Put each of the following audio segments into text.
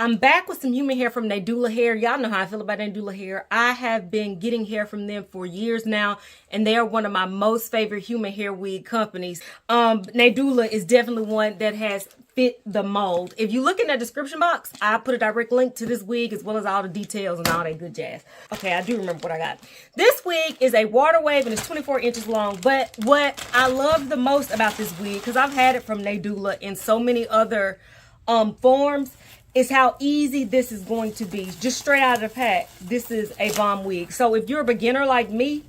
I'm back with some human hair from Nadula Hair. Y'all know how I feel about Nadula Hair. I have been getting hair from them for years now, and they are one of my most favorite human hair wig companies. Nadula is definitely one that has fit the mold. If you look in that description box, I put a direct link to this wig as well as all the details and all that good jazz. Okay, I do remember what I got. This wig is a water wave and it's 24 inches long, but what I love the most about this wig, because I've had it from Nadula in so many other forms, is how easy this is going to be. Just straight out of the pack, this is a bomb wig. So if you're a beginner like me,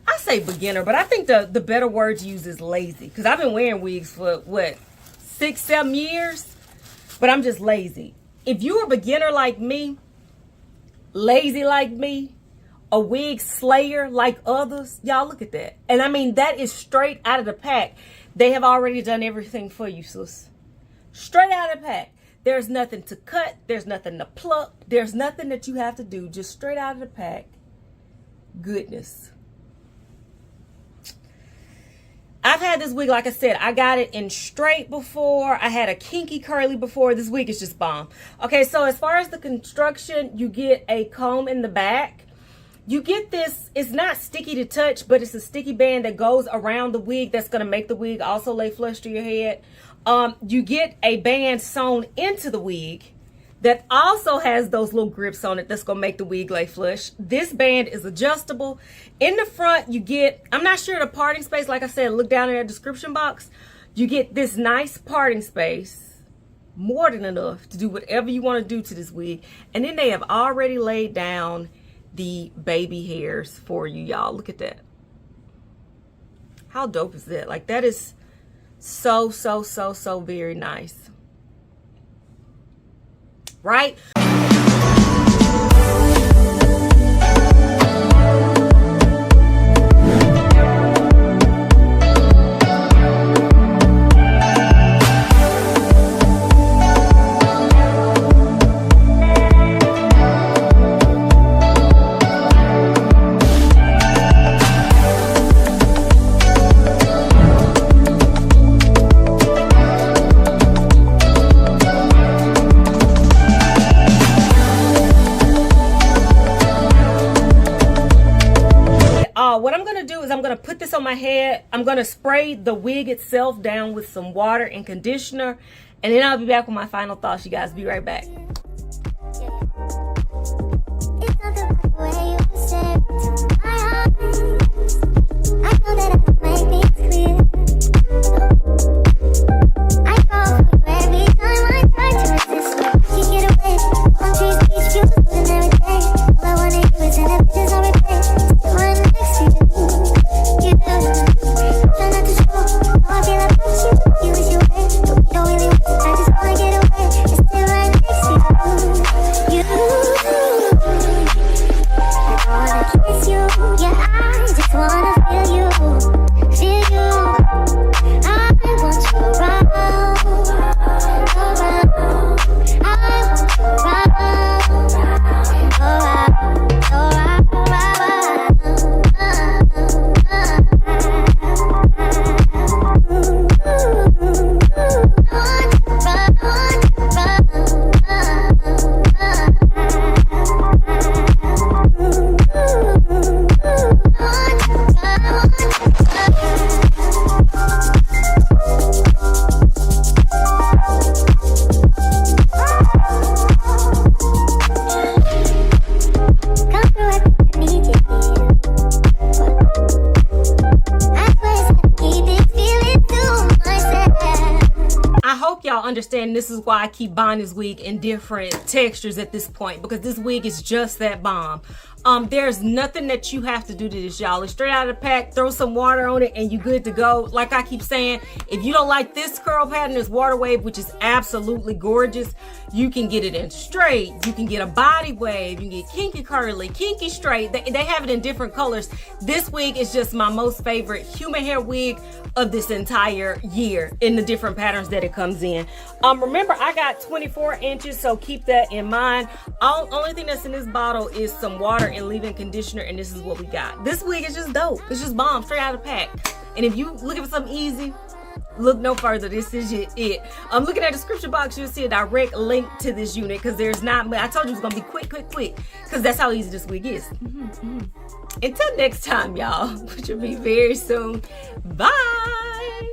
I say beginner, but I think the better word to use is lazy, because I've been wearing wigs for what, 6-7 years, but I'm just lazy. If you're a beginner like me, lazy like me, a wig slayer like others, y'all look at that. And I mean, that is straight out of the pack. They have already done everything for you, sis. Straight out of the pack. There's nothing to cut. There's nothing to pluck. There's nothing that you have to do. Just straight out of the pack. Goodness. I've had this wig, like I said, I got it in straight before. I had a kinky curly before. This wig is just bomb. Okay, so as far as the construction, you get a comb in the back. You get this, it's not sticky to touch, but it's a sticky band that goes around the wig that's going to make the wig also lay flush to your head. You get a band sewn into the wig that also has those little grips on it that's going to make the wig lay flush. This band is adjustable. In the front, you get, I'm not sure the parting space, like I said, look down in the description box. You get this nice parting space, more than enough to do whatever you want to do to this wig. And then they have already laid down the baby hairs for you, y'all. Look at that. How dope is that? Like, that is so very nice, right? What I'm going to do is I'm going to put this on my head. I'm going to spray the wig itself down with some water and conditioner. And then I'll be back with my final thoughts, you guys. Be right back. Understand this is why I keep buying this wig in different textures at this point, because this wig is just that bomb. There's nothing that you have to do to this, y'all. It's straight out of the pack. Throw some water on it and you good to go. Like I keep saying, if you don't like this curl pattern, this water wave, which is absolutely gorgeous, you can get it in straight. You can get a body wave. You can get kinky curly, kinky straight. They have it in different colors. This wig is just my most favorite human hair wig of this entire year in the different patterns that it comes in. Remember, I got 24 inches, so keep that in mind. Only thing that's in this bottle is some water and leave-in conditioner, and this is what we got. This wig is just dope. It's just bomb, straight out of the pack. And if you looking for something easy, look no further. This is it. Look at the description box. You'll see a direct link to this unit because there's not. I told you it's gonna be quick because that's how easy this wig is. Until next time, y'all, which will be very soon. Bye.